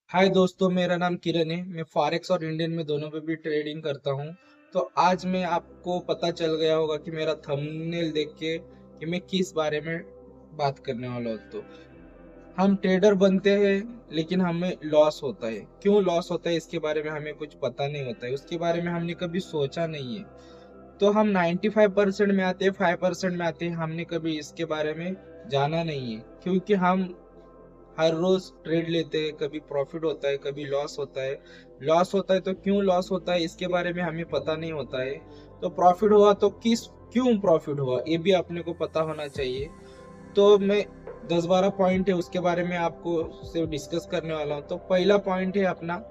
हाय दोस्तों, मेरा नाम किरण है। मैं फॉरेक्स और इंडियन में दोनों पे भी ट्रेडिंग करता हूँ। तो आज मैं आपको पता चल गया होगा कि मेरा थंबनेल देख के कि मैं किस बारे में बात करने वाला हूँ। तो हम ट्रेडर बनते हैं लेकिन हमें लॉस होता है। क्यों लॉस होता है इसके बारे में हमें कुछ पता नहीं होता है, उसके बारे में हमने कभी सोचा नहीं है। तो हम 95% में आते हैं, 5% में आते हैं, हमने कभी इसके बारे में जाना नहीं है। क्योंकि हम हर रोज ट्रेड लेते हैं, कभी प्रॉफिट होता है कभी लॉस होता है। लॉस होता है तो क्यों लॉस होता है इसके बारे में हमें पता नहीं होता है। तो प्रॉफिट हुआ तो क्यों प्रॉफिट हुआ ये भी अपने को पता होना चाहिए। तो मैं 10-12 पॉइंट है उसके बारे में आपको से डिस्कस करने वाला हूँ। तो पहला पॉइंट है अपना,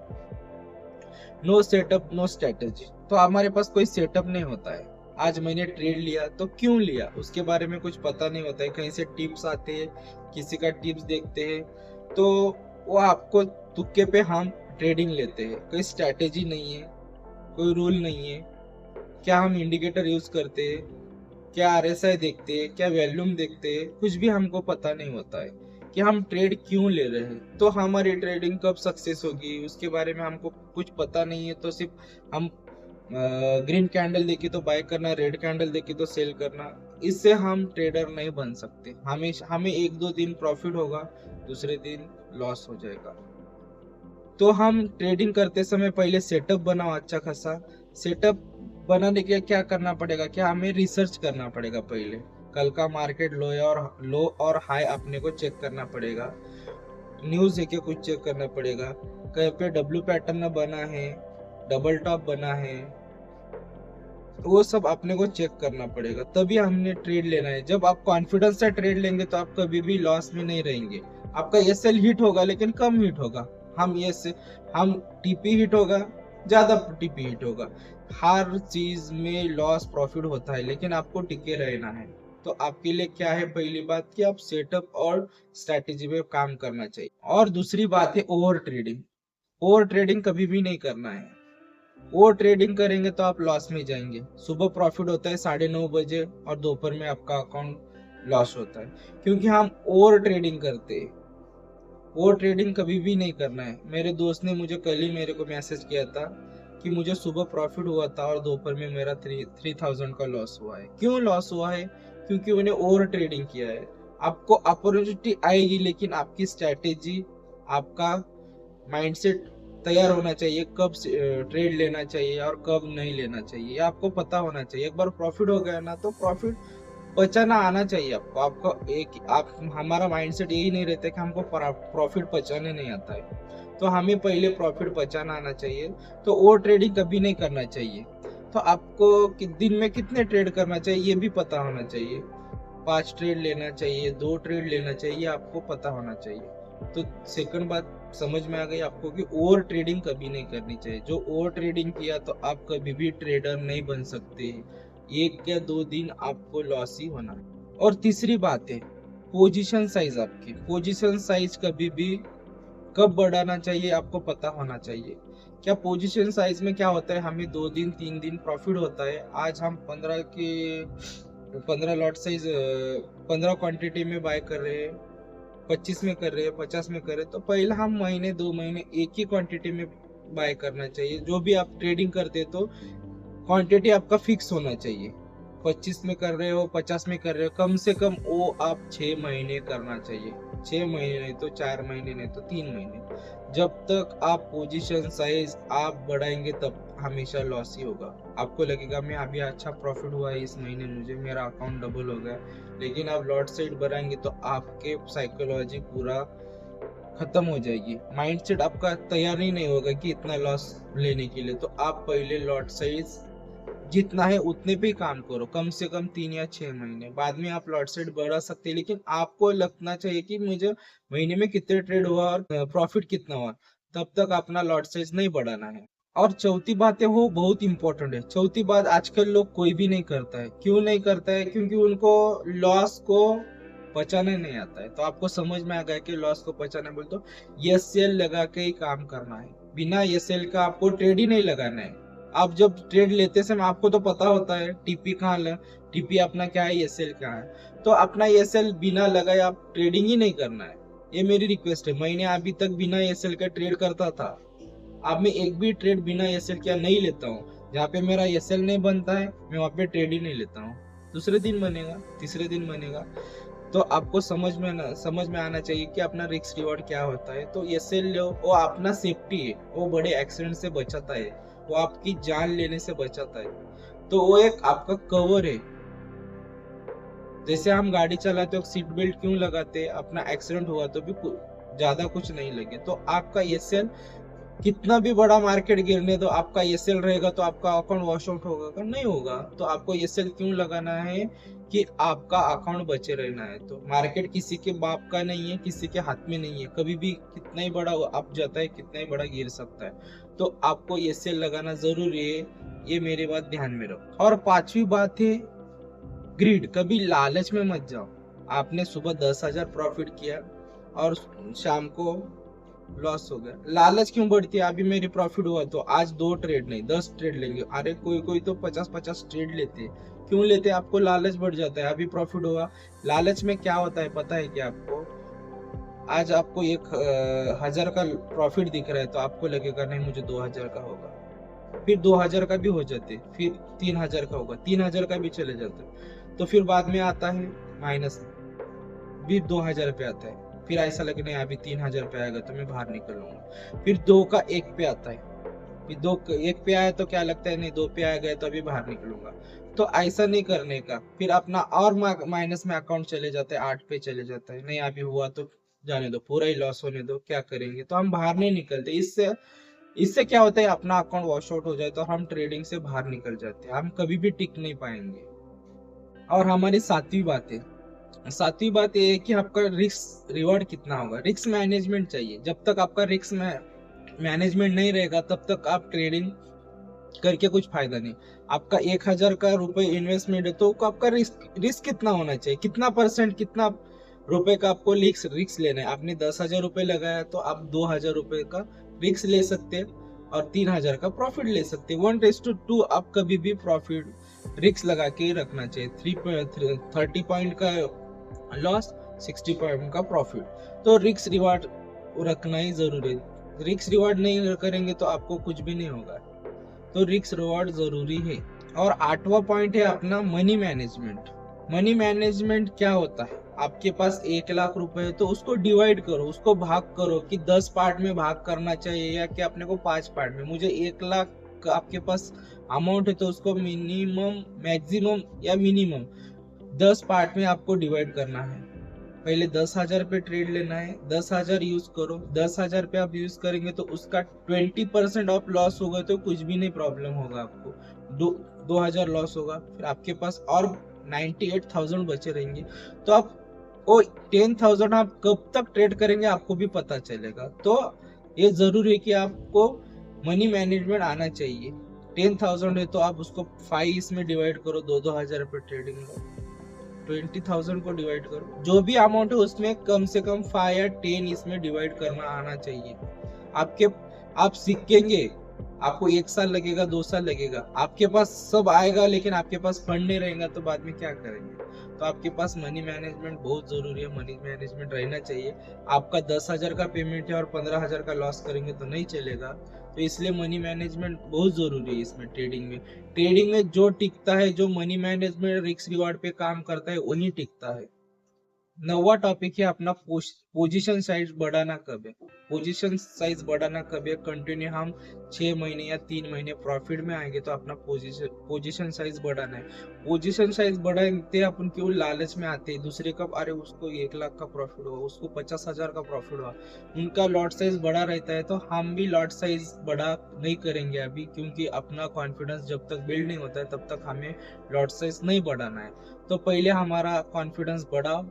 नो सेटअप नो स्ट्रेटेजी। तो हमारे पास कोई सेटअप नहीं होता है। आज मैंने ट्रेड लिया तो क्यों लिया उसके बारे में कुछ पता नहीं होता है। कहीं से टिप्स आते हैं, किसी का टिप्स देखते हैं तो वो आपको तुक्के पे हम ट्रेडिंग लेते हैं। कोई स्ट्रेटेजी नहीं है, कोई रूल नहीं है। क्या हम इंडिकेटर यूज करते हैं, क्या आरएसआई देखते हैं, क्या वॉल्यूम देखते हैं, कुछ भी हमको पता नहीं होता है कि हम ट्रेड क्यों ले रहे हैं। तो हमारी ट्रेडिंग कब सक्सेस होगी उसके बारे में हमको कुछ पता नहीं है। तो सिर्फ हम ग्रीन कैंडल देखी तो बाय करना, रेड कैंडल देखी तो सेल करना, इससे हम ट्रेडर नहीं बन सकते। हमें एक दो दिन प्रॉफिट होगा, दूसरे दिन लॉस हो जाएगा। तो हम ट्रेडिंग करते समय पहले सेटअप बनाओ अच्छा खासा। सेटअप बनाने के लिए क्या करना पड़ेगा, क्या हमें रिसर्च करना पड़ेगा। पहले कल का मार्केट लो और हाई अपने को चेक करना पड़ेगा। न्यूज है क्या कुछ चेक करना पड़ेगा। कहीं पे डब्ल्यू पैटर्न बना है, डबल टॉप बना है, वो सब अपने को चेक करना पड़ेगा, तभी हमने ट्रेड लेना है। जब आप कॉन्फिडेंस से ट्रेड लेंगे तो आप कभी भी लॉस में नहीं रहेंगे। आपका एसएल हिट होगा लेकिन कम हिट होगा। हम टीपी हिट होगा, ज्यादा टीपी हिट होगा। हर चीज में लॉस प्रॉफिट होता है लेकिन आपको टिके रहना है। तो आपके लिए क्या है, पहली बात कि आप सेटअप और स्ट्रैटेजी पे काम करना चाहिए। और दूसरी बात है ओवर ट्रेडिंग। ओवर ट्रेडिंग कभी भी नहीं करना है। वो ट्रेडिंग करेंगे तो आप लॉस में जाएंगे। सुबह प्रॉफिट होता है 9:30 बजे और दोपहर में आपका अकाउंट लॉस होता है, क्योंकि हम ओवर ट्रेडिंग करते हैं। ओवर ट्रेडिंग कभी भी नहीं करना है। मेरे दोस्त ने मुझे कल ही मेरे को मैसेज किया था कि मुझे सुबह प्रॉफिट हुआ था और दोपहर में मेरा 3000 का लॉस हुआ है। क्यों लॉस हुआ है, क्योंकि उन्हें ओवर ट्रेडिंग किया है। आपको अपॉर्चुनिटी आएगी लेकिन आपकी स्ट्रैटेजी, आपका माइंडसेट तैयार होना चाहिए। कब ट्रेड लेना चाहिए और कब नहीं लेना चाहिए ये आपको पता होना चाहिए। एक बार प्रॉफिट हो गया ना तो प्रॉफिट बचाना आना चाहिए आपको। आपको एक आप हमारा माइंडसेट यही नहीं रहता कि हमको प्रॉफिट बचाने नहीं आता है। तो हमें पहले प्रॉफिट बचाना आना चाहिए। तो ओवर ट्रेडिंग कभी नहीं करना चाहिए। तो आपको दिन में कितने ट्रेड करना चाहिए ये भी पता होना चाहिए। 5 ट्रेड लेना चाहिए, 2 ट्रेड लेना चाहिए, आपको पता होना चाहिए। तो सेकंड बात समझ में आ गई आपको कि ओवर ट्रेडिंग कभी नहीं करनी चाहिए। जो ओवर ट्रेडिंग किया तो आप कभी भी ट्रेडर नहीं बन सकते। एक या दो दिन आपको लॉस ही होना है। और तीसरी बात है पोजीशन साइज। आपकी पोजीशन साइज कभी भी कब बढ़ाना चाहिए आपको पता होना चाहिए। क्या पोजीशन साइज में क्या होता है, हमें 2 दिन 3 दिन प्रॉफिट होता है। आज हम 15 लॉट साइज 15 क्वांटिटी में बाय कर रहे हैं, 25 में कर रहे हैं, 50 में कर रहे हैं, तो पहले हम महीने 2 महीने एक ही क्वांटिटी में बाय करना चाहिए। जो भी आप ट्रेडिंग करते तो क्वांटिटी आपका फिक्स होना चाहिए। 25 में कर रहे हो, 50 में कर रहे हो, कम से कम वो आप 6 महीने करना चाहिए। 6 महीने नहीं तो 4 महीने, नहीं तो 3 महीने। जब तक आप पोजीशन साइज आप बढ़ाएंगे तब हमेशा लॉस ही होगा। आपको लगेगा मैं अभी अच्छा प्रॉफिट हुआ है इस महीने, मुझे मेरा अकाउंट डबल हो गया, लेकिन आप लॉट साइज बढ़ाएंगे तो आपके साइकोलॉजी पूरा खत्म हो जाएगी। माइंडसेट आपका तैयार ही नहीं होगा कि इतना लॉस लेने के लिए। तो आप पहले लॉट साइज जितना है उतने पे ही काम करो, कम से कम 3 या 6 महीने। बाद में आप लॉट साइज बढ़ा सकते हैं, लेकिन आपको लगना चाहिए कि मुझे महीने में कितने ट्रेड हुआ और प्रॉफिट कितना हुआ। तब तक अपना लॉट साइज नहीं बढ़ाना है। और चौथी बात है वो बहुत इंपॉर्टेंट है। चौथी बात आजकल लोग कोई भी नहीं करता है। क्यों नहीं करता है, क्योंकि उनको लॉस को बचाने नहीं आता है। तो आपको समझ में आ गया कि लॉस को बचाना बोल तो एस एल लगा के ही काम करना है। बिना एस एल का आपको ट्रेड ही नहीं लगाना है। आप जब ट्रेड लेते समय आपको तो पता होता है टीपी कहाँ, टीपी अपना क्या है, एसएल क्या है। तो अपना एसएल बिना लगाए आप ट्रेडिंग ही नहीं करना है। ये मेरी रिक्वेस्ट है। मैंने अभी तक बिना एसएल का ट्रेड करता था, अब मैं एक भी ट्रेड बिना एसएल क्या नहीं लेता हूँ। जहाँ पे मेरा एसएल नहीं बनता है मैं वहाँ पे ट्रेड ही नहीं लेता हूँ। दूसरे दिन बनेगा, तीसरे दिन बनेगा। तो आपको समझ में आना चाहिए कि अपना रिस्क रिवॉर्ड क्या होता है। तो एसएल लो, वो अपना सेफ्टी है, वो बड़े एक्सीडेंट से बचाता है, वो आपकी जान लेने से बचाता है। तो वो एक आपका कवर है। जैसे हम गाड़ी चलाते हो सीट बेल्ट क्यों लगाते हैं, अपना एक्सीडेंट हुआ तो भी ज्यादा कुछ नहीं लगे। तो आपका एसएल कितना भी बड़ा मार्केट गिरने दो, आपका एसएल रहेगा तो आपका अकाउंट वॉश आउट होगा का नहीं होगा। तो आपको एसएल क्यों लगाना है कि आपका अकाउंट बचे रहना है। तो मार्केट किसी के बाप का नहीं है, किसी के हाथ में नहीं है, कभी भी कितना ही बड़ा अप जाता है, कितना ही बड़ा गिर सकता है। तो आपको एसएल लगाना जरूरी है, ये मेरी बात ध्यान में रखो। और पांचवी बात है ग्रीड, कभी लालच में मत जाओ। आपने सुबह 10,000 प्रॉफिट किया और शाम को लॉस हो गया, लालच क्यों बढ़ती है। अभी मेरी प्रॉफिट हुआ तो आज 2 ट्रेड नहीं 10 ट्रेड लेंगे। अरे कोई तो 50-50 ट्रेड लेते हैं, क्यों लेते हैं, आपको लालच बढ़ जाता है। अभी प्रॉफिट हुआ, लालच में क्या होता है पता है क्या आपको। आज आपको 1,000 का प्रॉफिट दिख रहा है तो आपको लगेगा नहीं मुझे 2,000 का होगा, फिर 2,000 का भी हो जाते, फिर 3,000 का होगा, 3,000 का भी चले जाते। तो फिर बाद में आता है माइनस, भी 2,000 पे आता है। फिर ऐसा लगे नहीं अभी 3,000 पे आएगा तो मैं बाहर निकलूंगा। फिर 2 का 1 पे आता है, फिर 2 1 पे आया तो क्या लगता है नहीं 2 पे आ गया तो अभी बाहर निकलूंगा। तो ऐसा नहीं करने का, फिर अपना और माइनस में अकाउंट चले जाते हैं, 8 पे चले जाता है, नहीं अभी हुआ तो जाने दो, पूरा ही लॉस होने दो, क्या करेंगे। तो हम बाहर नहीं निकलते। इससे क्या होता है, अपना अकाउंट वॉश आउट हो जाए तो हम ट्रेडिंग से बाहर निकल जाते हैं, हम कभी भी टिक नहीं पाएंगे। और हमारी सातवीं बात ये है कि आपका रिस्क रिवॉर्ड कितना होगा। रिस्क मैनेजमेंट चाहिए। जब तक आपका रिस्क मैनेजमेंट नहीं रहेगा तब तक आप ट्रेडिंग करके कुछ फायदा नहीं। आपका 1,000 का रुपए इन्वेस्टमेंट है तो आपका रिस्क कितना होना चाहिए, कितना परसेंट, कितना रुपए का आपको रिस्क लेना है। आपने 10,000 रुपए लगाया तो आप 2,000 रुपए का रिस्क ले सकते हैं और 3,000 का प्रॉफिट ले सकते हैं। 1:2 आप कभी भी प्रॉफिट रिस्क लगा के रखना चाहिए। 30 पॉइंट का लॉस, 60 पॉइंट का प्रॉफिट। तो रिस्क रिवार्ड रखना ही जरूरी है। रिस्क रिवार्ड नहीं करेंगे तो आपको कुछ भी नहीं होगा। तो रिस्क रिवार्ड जरूरी है। और 8वां पॉइंट है अपना मनी मैनेजमेंट। मनी मैनेजमेंट क्या होता है, आपके पास 1,00,000 रुपए है तो उसको डिवाइड करो, उसको भाग करो कि 10 पार्ट में भाग करना चाहिए या कि अपने को 5 पार्ट में। मुझे 1,00,000 आपके पास अमाउंट है तो उसको मिनिमम, मैक्सिमम या मिनिमम 10 पार्ट में आपको डिवाइड करना है। पहले 10,000 पे ट्रेड लेना है, 10,000 यूज करो। 10,000 पे आप यूज करेंगे तो उसका 20% ऑफ लॉस होगा तो कुछ भी नहीं प्रॉब्लम होगा आपको। 2,000 लॉस होगा, फिर आपके पास और 98,000 बचे रहेंगे। तो आप वो 10,000 आप कब तक ट्रेड करेंगे आपको भी पता चलेगा। तो ये जरूरी है कि आपको मनी मैनेजमेंट आना चाहिए। 10,000 है तो आप उसको 5 इसमें डिवाइड करो, 2,000 पे ट्रेडिंग लो। 20,000 को डिवाइड करो, जो भी अमाउंट है उसमें कम से कम 5 या 10 इसमें डिवाइड करना आना चाहिए। आप सीखेंगे, आपको 1 साल लगेगा, 2 साल लगेगा, आपके पास सब आएगा लेकिन आपके पास फंड नहीं रहेगा तो बाद में क्या करेंगे। तो आपके पास मनी मैनेजमेंट बहुत जरूरी है, मनी मैनेजमेंट रहना चाहिए। आपका 10,000 का पेमेंट है और 15,000 का लॉस करेंगे तो नहीं चलेगा। तो इसलिए मनी मैनेजमेंट बहुत जरूरी है इसमें। ट्रेडिंग में जो टिकता है, जो मनी मैनेजमेंट रिस्क रिवार्ड पे काम करता है वही टिकता है। 9वां टॉपिक है अपना पोजीशन साइज बढ़ाना कब है। पोजीशन साइज बढ़ाना कब है, कंटिन्यू हम 6 महीने या 3 महीने प्रॉफिट में आएंगे तो अपना पोजीशन साइज बढ़ाना है। पोजीशन साइज बढ़ाते अपन क्यों लालच में आते हैं, दूसरे कब अरे उसको 1,00,000 का प्रॉफिट हुआ, उसको 50,000 का प्रॉफिट हुआ, उनका लॉट साइज बड़ा रहता है। तो हम भी लॉट साइज बड़ा नहीं करेंगे अभी, क्योंकि अपना कॉन्फिडेंस जब तक बिल्ड नहीं होता है तब तक हमें लॉट साइज नहीं बढ़ाना है। तो पहले हमारा कॉन्फिडेंस बढ़ाओ,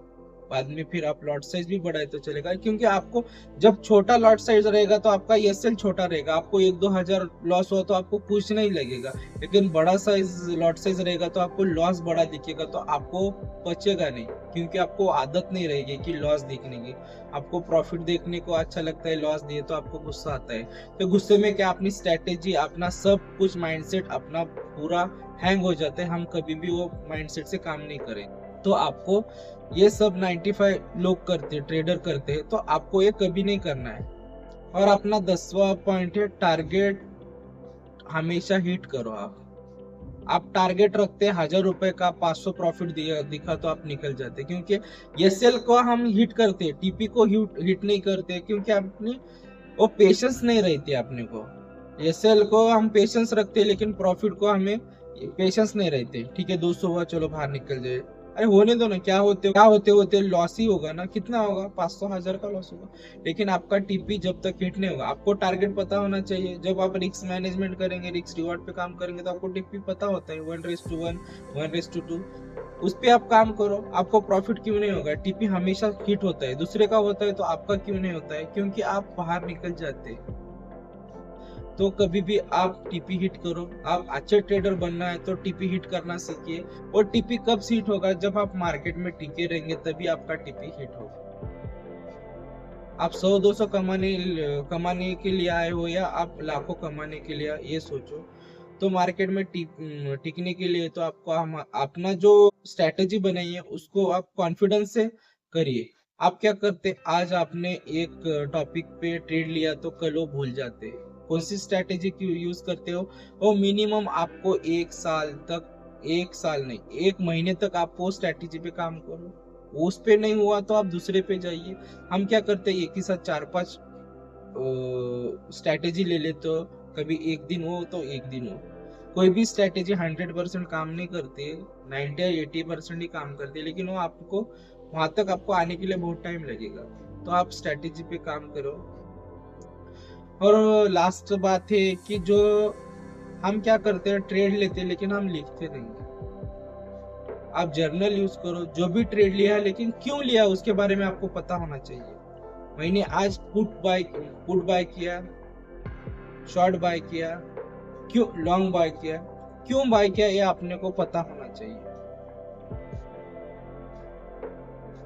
बाद में फिर आप लॉट साइज भी बढ़ाए तो चलेगा। क्योंकि आपको जब छोटा लॉट साइज रहेगा तो आपका एसएल छोटा रहेगा, आपको 1-2 हजार लॉस हुआ तो आपको कुछ नहीं लगेगा। लेकिन बड़ा साइज लॉट साइज रहेगा तो आपको लॉस बड़ा दिखेगा तो आपको बचेगा नहीं, क्योंकि आपको आदत नहीं रहेगी कि लॉस दिखने की। आपको प्रॉफिट देखने को अच्छा लगता है, लॉस दिए तो आपको गुस्सा आता है। तो गुस्से में क्या अपनी स्ट्रेटेजी, अपना सब कुछ माइंडसेट अपना पूरा हैंग हो जाता है। हम कभी भी वो माइंडसेट से काम नहीं करें। तो आपको ये सब 95 लोग करते, ट्रेडर करते हैं, तो आपको ये कभी नहीं करना है। और अपना 10वां पॉइंट है, टारगेट हमेशा हिट करो। आप टारगेट रखते हैं 1000 रुपए का, 500 प्रॉफिट दिखा तो आप निकल जाते, क्योंकि एसएल को हम हिट करते हैं, टीपी को हिट नहीं करते, क्योंकि अपनी वो पेशेंस नहीं रहती अपने को। एसएल को हम पेशेंस रखते हैं, लेकिन प्रॉफिट को हमें पेशेंस नहीं रहते। ठीक है 200 हुआ, चलो बाहर निकल जाए, अरे होने दो ना, क्या होते होते लॉस ही होगा ना, कितना होगा, 500 1000 का लॉस होगा। लेकिन आपका टीपी जब तक हिट नहीं होगा, आपको टारगेट पता होना चाहिए। जब आप रिस्क मैनेजमेंट करेंगे, रिस्क रिवॉर्ड पे काम करेंगे, तो आपको टीपी पता होता है 1:1 1:2, उस पे आप काम करो। आपको प्रॉफिट क्यों नहीं होगा, टीपी हमेशा हिट होता है, दूसरे का होता है तो आपका क्यों नहीं होता है, क्योंकि आप बाहर निकल जाते हैं। तो कभी भी आप टीपी हिट करो। आप अच्छे ट्रेडर बनना है तो टीपी हिट करना सीखिए। और टीपी कब हिट होगा, जब आप मार्केट में टिके रहेंगे, तभी आपका टीपी हिट होगा। आप 100-200 कमाने के लिए आए हो, या आप लाखों कमाने के लिए, ये सोचो। तो मार्केट में टिकने के लिए तो आपको अपना जो स्ट्रेटेजी बनाई है उसको आप कॉन्फिडेंस से करिए। आप क्या करते, आज आपने एक टॉपिक पे ट्रेड लिया तो कल वो भूल जाते हैं। कौन सी स्ट्रेटेजी की यूज करते हो, वो मिनिमम आपको 1 साल तक, 1 साल नहीं 1 महीने तक आपको स्ट्रेटेजी पे काम करो। उस पे नहीं हुआ तो आप दूसरे पे जाइए। हम क्या करते हैं, एक ही साथ 4-5 स्ट्रैटेजी ले लेते हो, कभी एक दिन हो तो एक दिन हो। कोई भी स्ट्रैटेजी 100% काम नहीं करती, 90 या 80% ही काम करती है, लेकिन वो आपको वहां तक आपको आने के लिए बहुत टाइम लगेगा। तो आप स्ट्रैटेजी पे काम करो। और लास्ट बात है कि जो हम क्या करते हैं, ट्रेड लेते हैं लेकिन हम लिखते नहीं। आप जर्नल यूज करो, जो भी ट्रेड लिया है, लेकिन क्यों लिया उसके बारे में आपको पता होना चाहिए। मैंने आज पुट बाय किया, शॉर्ट बाय किया, क्यों लॉन्ग बाय किया, क्यों बाय किया, ये अपने को पता होना चाहिए।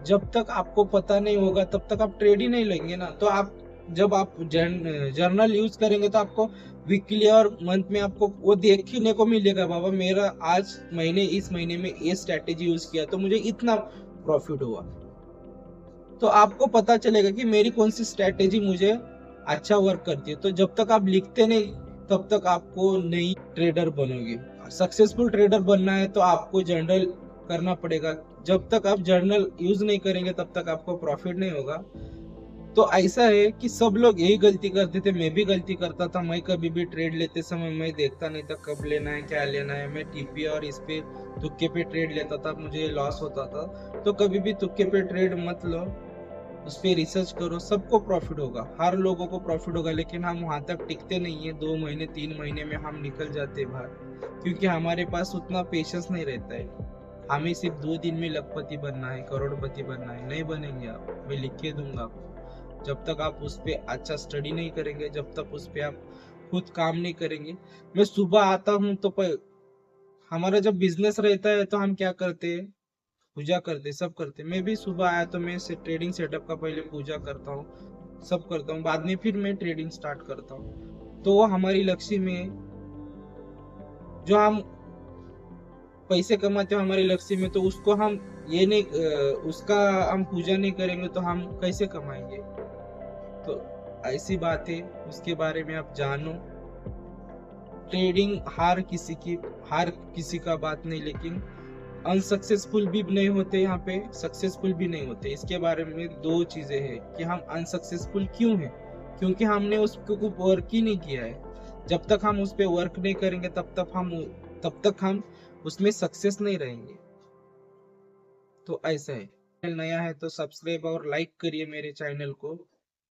जब तक आपको पता नहीं होगा तब तक आप ट्रेड ही नहीं लेंगे ना। तो आप जब आप जर्नल यूज करेंगे तो आपको वीकली और मंथ में आपको वो देखने को मिलेगा, बाबा मेरा आज इस महीने में ये स्ट्रेटेजी यूज किया तो मुझे इतना प्रॉफिट हुआ। तो आपको पता चलेगा कि मेरी कौन सी स्ट्रेटेजी मुझे अच्छा वर्क करती है। तो जब तक आप लिखते नहीं, तब तक आपको नई ट्रेडर बनोगे। सक्सेसफुल ट्रेडर बनना है तो आपको जर्नल करना पड़ेगा। जब तक आप जर्नल यूज नहीं करेंगे तब तक आपको प्रॉफिट नहीं होगा। तो ऐसा है कि सब लोग यही गलती करते थे, मैं भी गलती करता था। मैं कभी भी ट्रेड लेते समय मैं देखता नहीं था कब लेना है, क्या लेना है। मैं टीपी और इस पे तुक्के पे ट्रेड लेता था, मुझे लॉस होता था। तो कभी भी तुक्के पे ट्रेड मत लो, उस पर रिसर्च करो, सबको प्रॉफिट होगा, हर लोगों को प्रॉफिट होगा। लेकिन हम वहां तक टिकते नहीं है, 2 महीने 3 महीने में हम निकल जाते हैं बाहर, क्योंकि हमारे पास उतना पेशेंस नहीं रहता है। हमें सिर्फ 2 दिन में लखपति बनना है, करोड़पति बनना है, नहीं बनेंगे आप, मैं लिख के दूंगा आपको। जब तक आप उस पर अच्छा स्टडी नहीं करेंगे, जब तक उस पर आप खुद काम नहीं करेंगे। मैं सुबह आता हूँ तो हमारा जब बिजनेस रहता है तो हम क्या करते हैं, पूजा करते, सब करते। मैं भी सुबह आया तो मैं ट्रेडिंग सेटअप का पहले पूजा करता हूँ, सब करता हूँ, बाद में फिर मैं ट्रेडिंग स्टार्ट करता हूँ। तो वो हमारी लक्ष्य में, जो हम पैसे कमाते हो हमारे लक्ष्य में, तो उसको हम ये नहीं उसका हम पूजा नहीं करेंगे तो हम कैसे कमाएंगे। तो ऐसी बात है, उसके बारे में आप जानो। ट्रेडिंग हार किसी का बात नहीं, लेकिन अनसक्सेसफुल भी नहीं होते, यहाँ पे सक्सेसफुल भी नहीं होते। इसके बारे में 2 चीजें हैं कि हम अनसक्सेसफुल क्यों हैं, क्योंकि हमने उसको वर्क ही नहीं किया है। जब तक हम उस पर वर्क नहीं करेंगे तब तक हम उसमें सक्सेस नहीं रहेंगे। तो ऐसा है। चैनल नया है तो सब्सक्राइब और लाइक करिए मेरे चैनल को।